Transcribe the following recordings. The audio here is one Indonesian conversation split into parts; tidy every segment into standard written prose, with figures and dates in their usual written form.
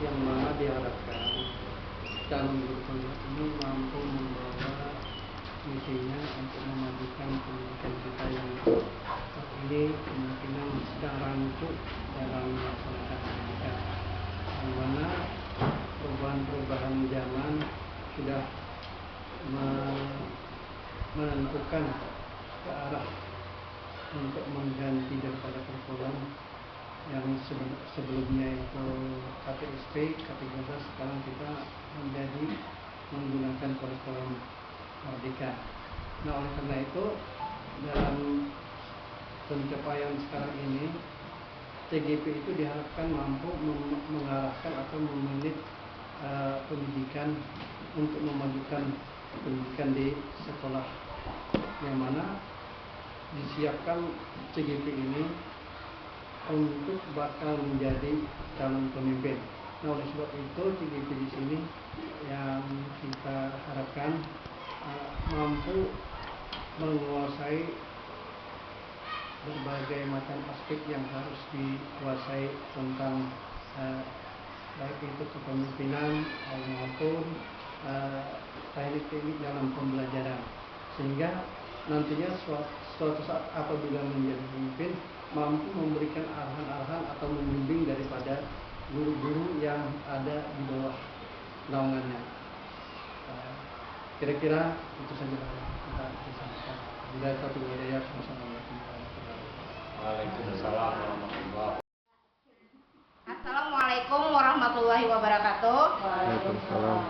yang mana diharapkan calon gubernur ini mampu membawa misinya untuk memajukan pendidikan kita yang saat ini kemungkinan sedang rancu dalam melaksanakan pendidikan, yang mana perubahan-perubahan zaman sudah menentukan ke arah untuk mengganti daripada kurikulum yang sebelumnya itu KTSP, K13, sekarang kita menjadi menggunakan kurikulum Merdeka. Nah, oleh karena itu dalam pencapaian sekarang ini TGP itu diharapkan mampu mengarahkan atau memanage pendidikan untuk memajukan pendidikan di sekolah, yang mana disiapkan TGP ini untuk bakal menjadi calon pemimpin. Nah, oleh sebab itu TGP di sini yang kita harapkan mampu menguasai berbagai macam aspek yang harus dikuasai tentang baik itu kepemimpinan maupun teknik-teknik dalam pembelajaran, sehingga nantinya suatu saat apabila menjadi pemimpin mampu memberikan arahan-arahan atau membimbing daripada guru-guru yang ada di bawah naungannya. Kira-kira itu saja kita sampaikan. Waalaikumsalam warahmatullahi wabarakatuh. Assalamualaikum warahmatullahi wabarakatuh. Waalaikumsalam.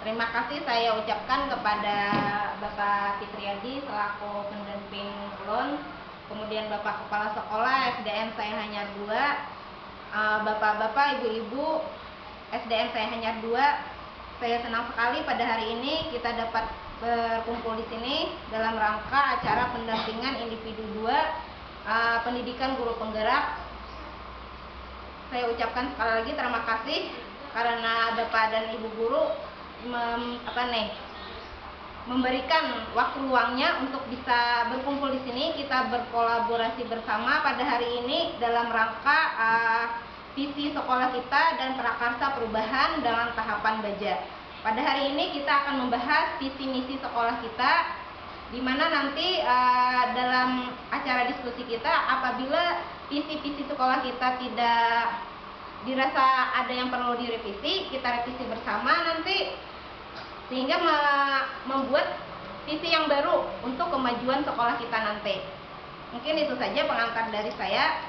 Terima kasih saya ucapkan kepada Bapak Fitriadi selaku pendamping LON, kemudian Bapak Kepala Sekolah SDN Saya Hanyar 2, Bapak-bapak, Ibu-ibu SDN Saya Hanyar 2. Saya senang sekali pada hari ini kita dapat berkumpul di sini dalam rangka acara pendampingan individu 2 pendidikan guru penggerak. Saya ucapkan sekali lagi terima kasih karena Bapak dan Ibu guru memberikan waktu luangnya untuk bisa berkumpul di sini. Kita berkolaborasi bersama pada hari ini dalam rangka visi sekolah kita dan prakarsa perubahan dalam tahapan baja. Pada hari ini kita akan membahas visi misi sekolah kita, di mana nanti dalam acara diskusi kita apabila visi-visi sekolah kita tidak dirasa ada yang perlu direvisi, kita revisi bersama nanti sehingga membuat visi yang baru untuk kemajuan sekolah kita nanti. Mungkin itu saja pengantar dari saya.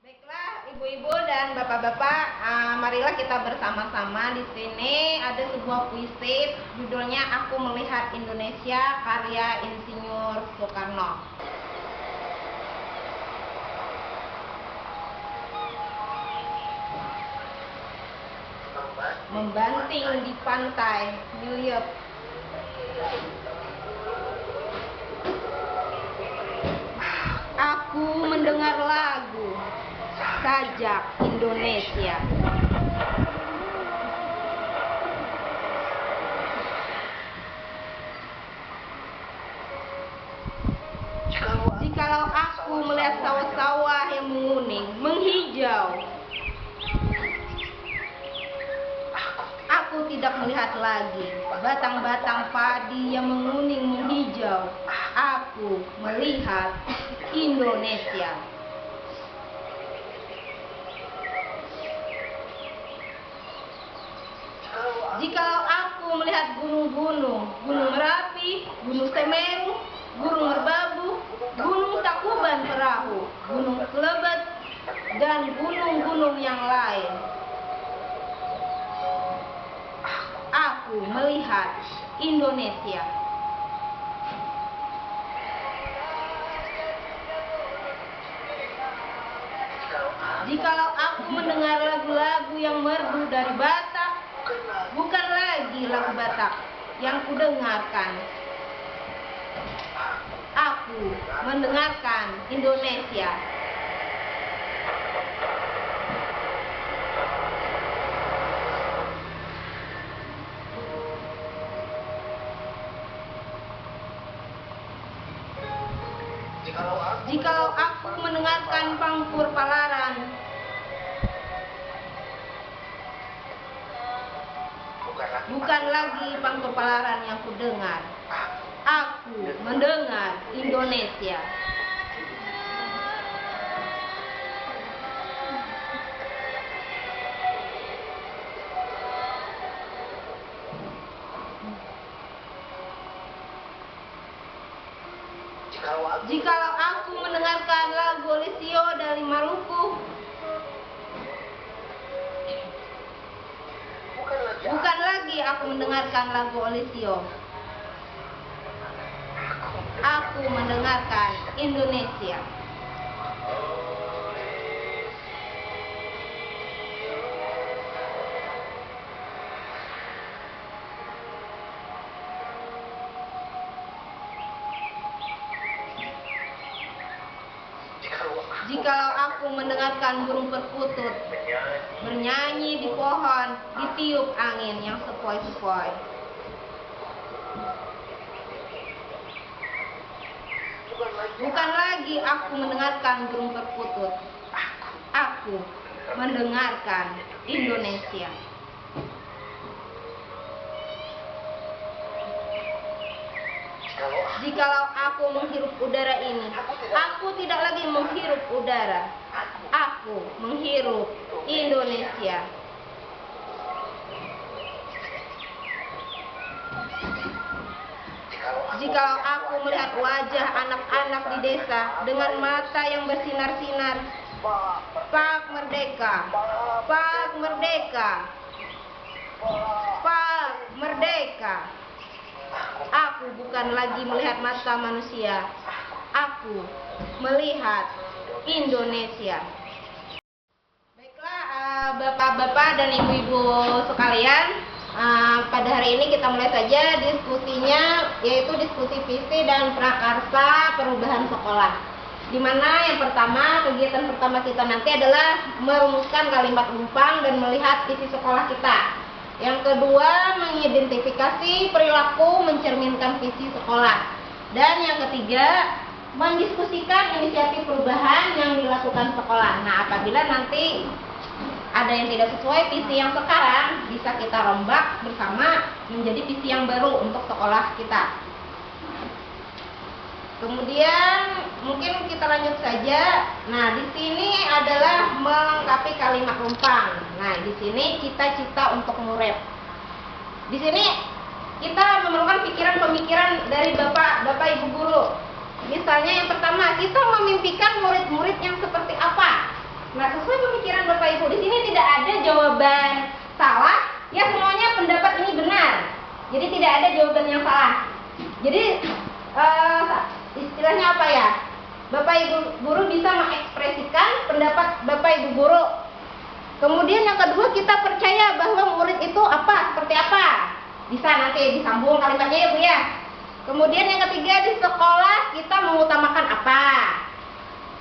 Baiklah, ibu-ibu dan bapak-bapak, marilah kita bersama-sama. Di sini ada sebuah puisi, judulnya Aku Melihat Indonesia, karya Insinyur Soekarno. Membanting di pantai Gilead, aku mendengar lagu sajak Indonesia. Jikalau aku melihat sawah-sawah yang menguning, menghijau, aku tidak melihat lagi batang-batang padi yang menguning menghijau. Aku melihat Indonesia. Jikalau aku melihat gunung-gunung, Gunung Merapi, Gunung Semeru, Gunung Merbabu, Gunung Tangkuban Perahu, Gunung Kelebet, dan gunung-gunung yang lain, aku melihat Indonesia. Jikalau aku mendengar lagu-lagu yang merdu dari Batak, bukan lagi lagu Batak yang kudengarkan, aku mendengarkan Indonesia. Jikalau aku mendengarkan pangkur palaran, bukan lagi pengkepalaran yang kudengar. Aku mendengar Indonesia. Jikalau aku mendengarkan lagu Olesio dari Maluku, bukan lagi aku mendengarkan lagu Olesio. Aku mendengarkan Indonesia. Jikalau aku mendengarkan burung perkutut bernyanyi di pohon, ditiup angin yang sepoi-sepoi. Bukan lagi aku mendengarkan burung perkutut. Aku mendengarkan Indonesia. Jikalau aku menghirup udara ini, aku tidak lagi menghirup udara. Aku menghirup Indonesia. Jikalau aku melihat wajah anak-anak di desa dengan mata yang bersinar-sinar, Pak Merdeka, Pak Merdeka, Pak Merdeka. Aku bukan lagi melihat mata manusia. Aku melihat Indonesia. Baiklah, bapak-bapak dan ibu-ibu sekalian, pada hari ini kita mulai saja diskusinya, yaitu diskusi visi dan prakarsa perubahan sekolah. Di mana yang pertama, kegiatan pertama kita nanti adalah merumuskan kalimat lumpang dan melihat visi sekolah kita. Yang kedua, mengidentifikasi perilaku mencerminkan visi sekolah. Dan yang ketiga, mendiskusikan inisiatif perubahan yang dilakukan sekolah. Nah, apabila nanti ada yang tidak sesuai visi yang sekarang, bisa kita rombak bersama menjadi visi yang baru untuk sekolah kita. Kemudian mungkin kita lanjut saja. Nah, di sini adalah melengkapi kalimat lumpang. Nah, di sini cita-cita untuk murid. Di sini kita memerlukan pikiran-pemikiran dari bapak ibu guru. Misalnya yang pertama, kita memimpikan murid-murid yang seperti apa? Nah, sesuai pemikiran bapak ibu, di sini tidak ada jawaban salah. Ya, semuanya pendapat ini benar. Jadi tidak ada jawaban yang salah. Jadi istilahnya apa ya? Bapak ibu guru bisa mengekspresikan pendapat bapak ibu guru. Kemudian yang kedua, kita percaya bahwa murid itu apa, seperti apa. Bisa nanti disambung kalimatnya ya Bu ya. Kemudian yang ketiga, di sekolah kita mengutamakan apa?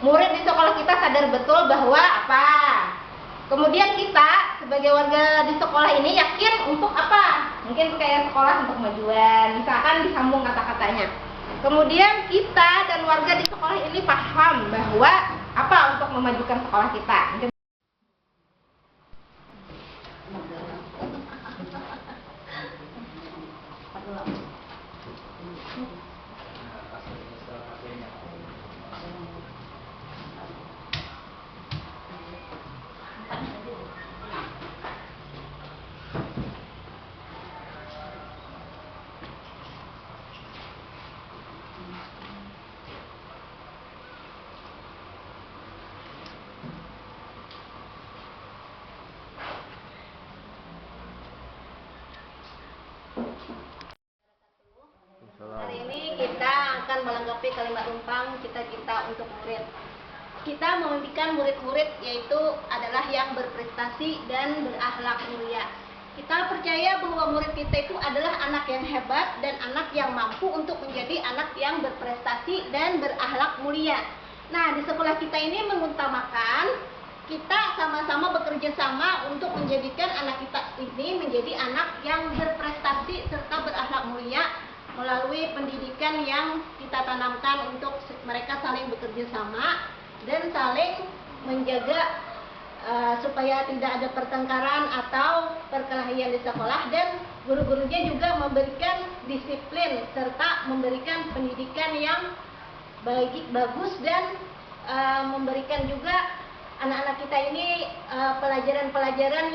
Murid di sekolah kita sadar betul bahwa apa? Kemudian kita sebagai warga di sekolah ini yakin untuk apa? Mungkin kayak sekolah untuk kemajuan, misalkan disambung kata-katanya. Kemudian kita dan warga di sekolah ini paham bahwa apa untuk memajukan sekolah kita. Hari ini kita akan melengkapi kalimat lumpang cita-cita untuk murid. Kita memimpikan murid-murid yaitu adalah yang berprestasi dan berakhlak mulia. Kita percaya bahwa murid kita itu adalah anak yang hebat dan anak yang mampu untuk menjadi anak yang berprestasi dan berakhlak mulia. Nah, di sekolah kita ini mengutamakan kita sama-sama bekerja sama untuk menjadikan anak kita ini menjadi anak yang berprestasi serta berakhlak mulia melalui pendidikan yang kita tanamkan untuk mereka saling bekerja sama dan saling menjaga supaya tidak ada pertengkaran atau perkelahian di sekolah, dan guru-gurunya juga memberikan disiplin serta memberikan pendidikan yang bagus dan memberikan juga anak-anak kita ini pelajaran-pelajaran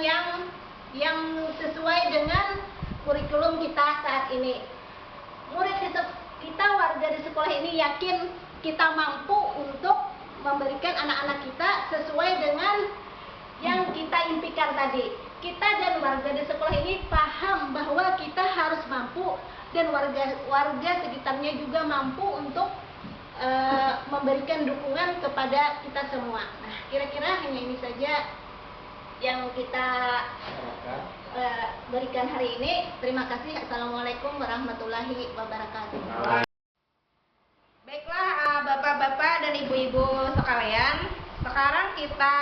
yang sesuai dengan kurikulum kita saat ini. Murid kita, warga di sekolah ini yakin kita mampu untuk memberikan anak-anak kita sesuai dengan yang kita impikan tadi. Kita dan warga di sekolah ini paham bahwa kita harus mampu, dan warga sekitarnya juga mampu untuk memberikan dukungan kepada kita semua. Nah, kira-kira hanya ini saja yang kita berikan hari ini. Terima kasih. Assalamualaikum warahmatullahi wabarakatuh. Baiklah, bapak-bapak dan ibu-ibu sekalian, sekarang kita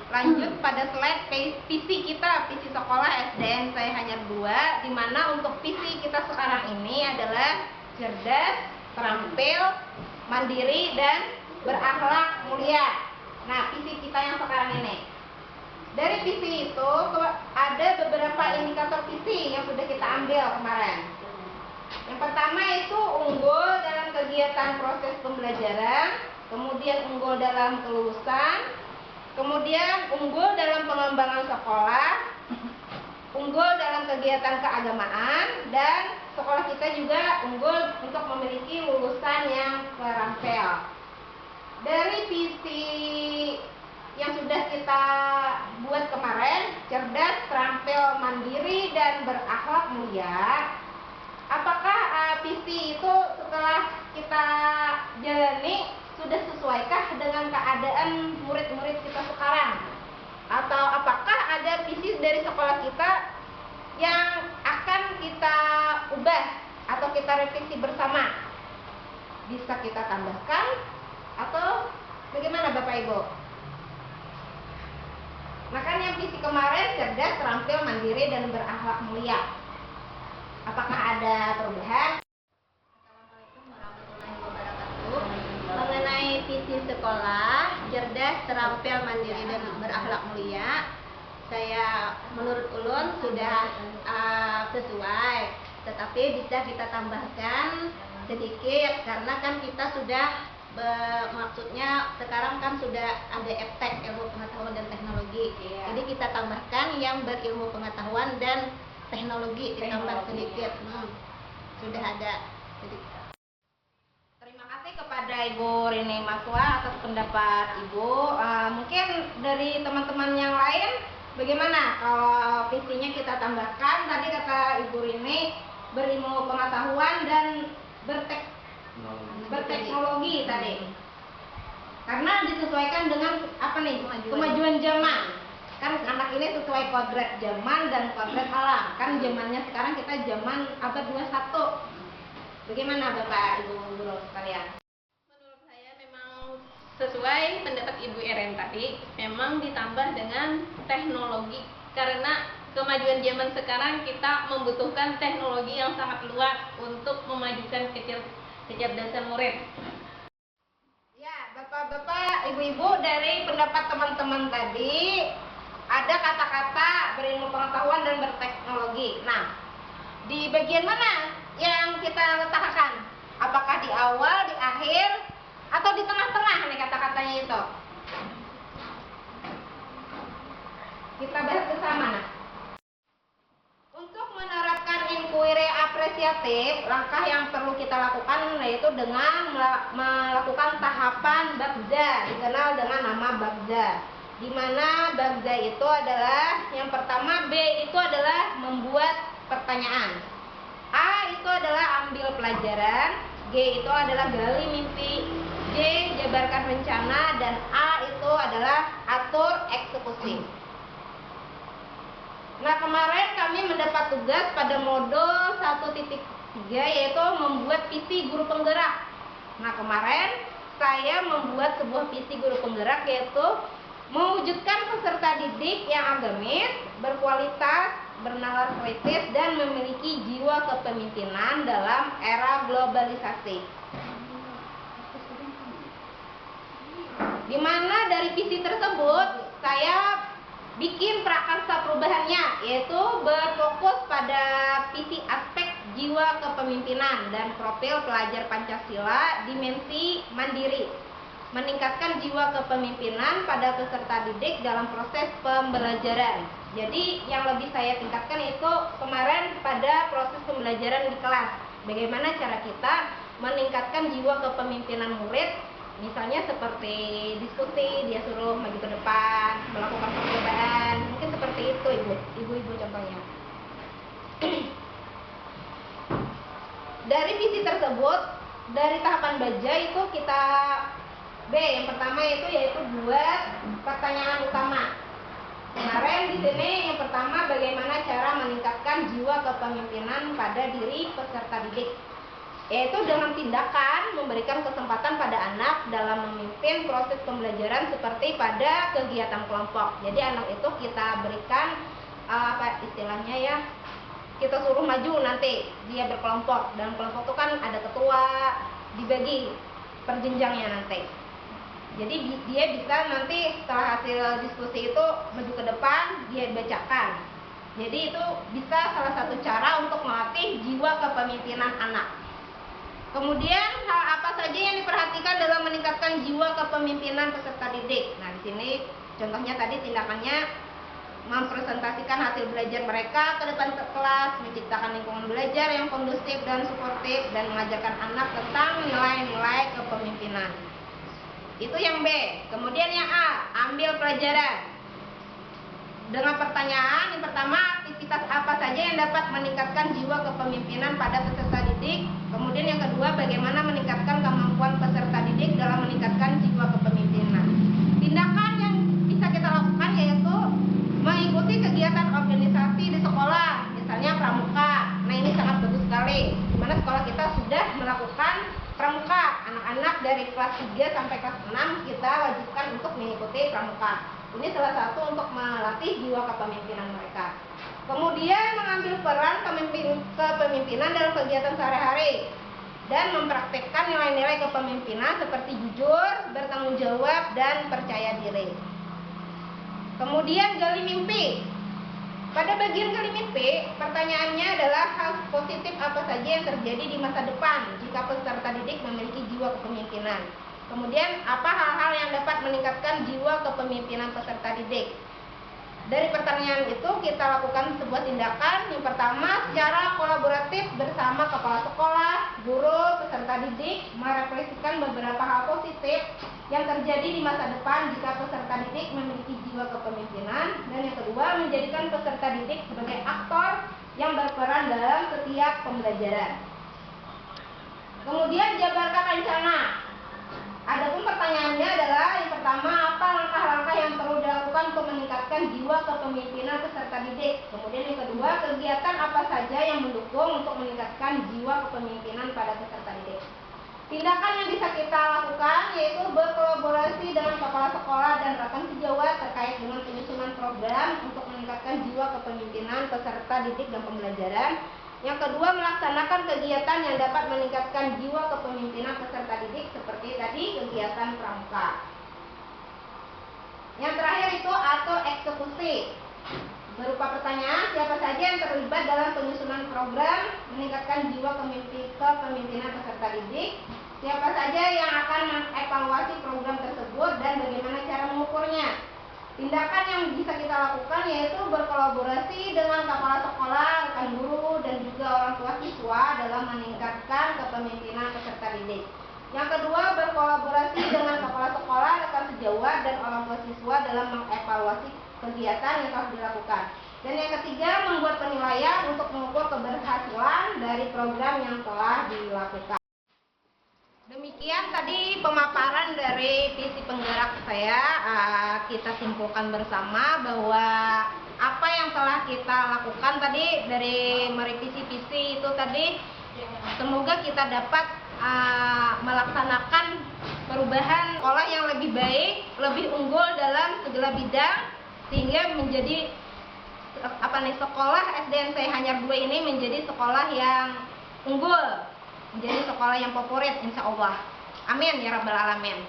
lanjut pada slide visi kita, visi sekolah SDN Saya Hanyar 2, di mana untuk visi kita sekarang ini adalah cerdas, terampil, mandiri, dan berakhlak mulia. Nah, visi kita yang sekarang ini, dari visi itu ada beberapa indikator visi yang sudah kita ambil kemarin. Yang pertama itu unggul dalam kegiatan proses pembelajaran, kemudian unggul dalam kelulusan, kemudian unggul dalam pengembangan sekolah, unggul dalam kegiatan keagamaan, dan sekolah kita juga unggul untuk memiliki lulusan yang terampil. Dari visi yang sudah kita buat kemarin, cerdas, terampil, mandiri, dan berakhlak mulia, apakah visi itu setelah kita jalani sudah sesuaikah dengan keadaan murid-murid kita sekarang? Atau apakah ada visi dari sekolah kita yang akan kita ubah atau kita revisi bersama? Bisa kita tambahkan atau bagaimana Bapak Ibu? Nah, kan yang visi kemarin cerdas, terampil, mandiri, dan berakhlak mulia. Apakah ada perubahan? Assalamualaikum warahmatullahi wabarakatuh. Mengenai visi sekolah cerdas, terampil, mandiri, dan berakhlak mulia, saya menurut ulun sudah sesuai, tetapi bisa kita tambahkan sedikit karena kan kita sudah maksudnya sekarang kan sudah ada eptek, ilmu pengetahuan dan teknologi. Jadi kita tambahkan yang berilmu pengetahuan dan teknologi, ditambah sedikit. Sudah ada sedikit. Terima kasih kepada Ibu Rini Maswa atas pendapat Ibu. Mungkin dari teman-teman yang lain bagaimana kalau visinya kita tambahkan? Tadi kata Ibu Rini berilmu pengetahuan dan berteknologi tadi. Karena disesuaikan dengan apa nih? Kemajuan zaman. Kan anak ini sesuai kodrat zaman dan kodrat alam. Kan zamannya sekarang kita zaman abad 21. Bagaimana Bapak Ibu guru sekalian? Menurut saya memang sesuai pendapat Ibu Eren tadi, memang ditambah dengan teknologi. Karena kemajuan zaman sekarang kita membutuhkan teknologi yang sangat luas untuk memajukan kecerdasan murid. Ya, Bapak-bapak, Ibu-ibu, dari pendapat teman-teman tadi ada kata-kata berilmu pengetahuan dan berteknologi. Nah, di bagian mana yang kita letakkan? Apakah di awal, di akhir, atau di tengah-tengah nih kata-katanya itu? Kita bahas bersama. Nah, untuk menerapkan inquiry apresiatif, langkah yang perlu kita lakukan yaitu dengan melakukan tahapan Babza, dikenal dengan nama Babza. Di mana Babza itu adalah yang pertama, B itu adalah membuat pertanyaan, A itu adalah ambil pelajaran, G itu adalah gali mimpi, J jabarkan rencana, dan A itu adalah atur eksekusi. Nah, kemarin kami mendapat tugas pada modul 1.3 yaitu membuat visi guru penggerak. Nah, kemarin saya membuat sebuah visi guru penggerak yaitu mewujudkan peserta didik yang agamis, berkualitas, bernalar kritis, dan memiliki jiwa kepemimpinan dalam era globalisasi. Di mana dari visi tersebut saya bikin prakarsa perubahannya, yaitu berfokus pada visi aspek jiwa kepemimpinan dan profil pelajar Pancasila dimensi mandiri, meningkatkan jiwa kepemimpinan pada peserta didik dalam proses pembelajaran. Jadi yang lebih saya tingkatkan itu kemarin pada proses pembelajaran di kelas, bagaimana cara kita meningkatkan jiwa kepemimpinan murid, misalnya seperti diskusi, dia suruh maju ke depan, melakukan percobaan, mungkin seperti itu ibu-ibu contohnya. Dari visi tersebut, dari tahapan baja itu kita B, yang pertama yaitu buat pertanyaan utama. Kemarin di sini yang pertama bagaimana cara meningkatkan jiwa kepemimpinan pada diri peserta didik, yaitu dengan tindakan memberikan kesempatan pada anak dalam memimpin proses pembelajaran seperti pada kegiatan kelompok. Jadi anak itu kita berikan apa istilahnya ya, kita suruh maju, nanti dia berkelompok, dan kelompok itu kan ada ketua, dibagi per jenjangnya nanti. Jadi dia bisa nanti setelah hasil diskusi itu maju ke depan, dia bacakan. Jadi itu bisa salah satu cara untuk melatih jiwa kepemimpinan anak. Kemudian hal apa saja yang diperhatikan dalam meningkatkan jiwa kepemimpinan peserta didik. Nah, di sini contohnya tadi tindakannya mempresentasikan hasil belajar mereka ke depan kelas, menciptakan lingkungan belajar yang kondusif dan suportif, dan mengajarkan anak tentang nilai-nilai kepemimpinan. Itu yang B. Kemudian yang A, ambil pelajaran. Dengan pertanyaan, yang pertama, aktivitas apa saja yang dapat meningkatkan jiwa kepemimpinan pada peserta didik. Kemudian yang kedua, bagaimana meningkatkan kemampuan peserta didik dalam meningkatkan jiwa kepemimpinan. Tindakan yang bisa kita lakukan yaitu mengikuti kegiatan organisasi di sekolah, misalnya pramuka. Nah, ini sangat bagus sekali, di mana sekolah kita sudah melakukan pramuka. Anak-anak dari kelas 3 sampai kelas 6 kita wajibkan untuk mengikuti pramuka. Ini salah satu untuk melatih jiwa kepemimpinan mereka. Kemudian mengambil peran kepemimpinan dalam kegiatan sehari-hari dan mempraktekkan nilai-nilai kepemimpinan seperti jujur, bertanggung jawab, dan percaya diri. Kemudian gali mimpi. Pada bagian gali mimpi, pertanyaannya adalah hal positif apa saja yang terjadi di masa depan jika peserta didik memiliki jiwa kepemimpinan. Kemudian apa hal-hal yang dapat meningkatkan jiwa kepemimpinan peserta didik. Dari pertanyaan itu kita lakukan sebuah tindakan. Yang pertama, secara kolaboratif bersama kepala sekolah, guru, peserta didik merefleksikan beberapa hal positif yang terjadi di masa depan jika peserta didik memiliki jiwa kepemimpinan. Dan yang kedua, menjadikan peserta didik sebagai aktor yang berperan dalam setiap pembelajaran. Kemudian jabarkan rencana. Adapun pertanyaannya adalah yang pertama, apa langkah-langkah yang perlu dilakukan untuk meningkatkan jiwa kepemimpinan peserta didik. Kemudian yang kedua, kegiatan apa saja yang mendukung untuk meningkatkan jiwa kepemimpinan pada peserta didik. Tindakan yang bisa kita lakukan yaitu berkolaborasi dengan kepala sekolah dan rekan sejawat terkait dengan penyusunan program untuk meningkatkan jiwa kepemimpinan peserta didik dan pembelajaran. Yang kedua, melaksanakan kegiatan yang dapat meningkatkan jiwa kepemimpinan peserta didik seperti tadi kegiatan pramuka. Yang terakhir itu atur eksekusi. Berupa pertanyaan, siapa saja yang terlibat dalam penyusunan program meningkatkan jiwa kepemimpinan peserta didik, siapa saja yang akan mengevaluasi program tersebut, dan bagaimana cara mengukurnya. Tindakan yang bisa kita lakukan yaitu berkolaborasi dengan kepala sekolah, rekan guru, dan juga orang tua siswa dalam meningkatkan kepemimpinan peserta didik. Yang kedua, berkolaborasi dengan kepala sekolah, rekan sejawat, dan orang tua siswa dalam mengevaluasi kegiatan yang harus dilakukan. Dan yang ketiga, membuat penilaian untuk mengukur keberhasilan dari program yang telah dilakukan. Demikian tadi pemaparan dari visi penggerak saya. Kita simpulkan bersama bahwa apa yang telah kita lakukan tadi dari merevisi visi itu tadi, semoga kita dapat melaksanakan perubahan sekolah yang lebih baik, lebih unggul dalam segala bidang, sehingga menjadi sekolah SDN Hanyar 2 ini menjadi sekolah yang unggul, menjadi sekolah yang favorit insya Allah. Amin ya rabbal alamin.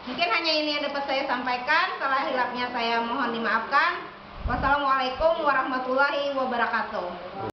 Mungkin hanya ini yang dapat saya sampaikan. Salah hilapnya saya mohon dimaafkan. Wassalamualaikum warahmatullahi wabarakatuh.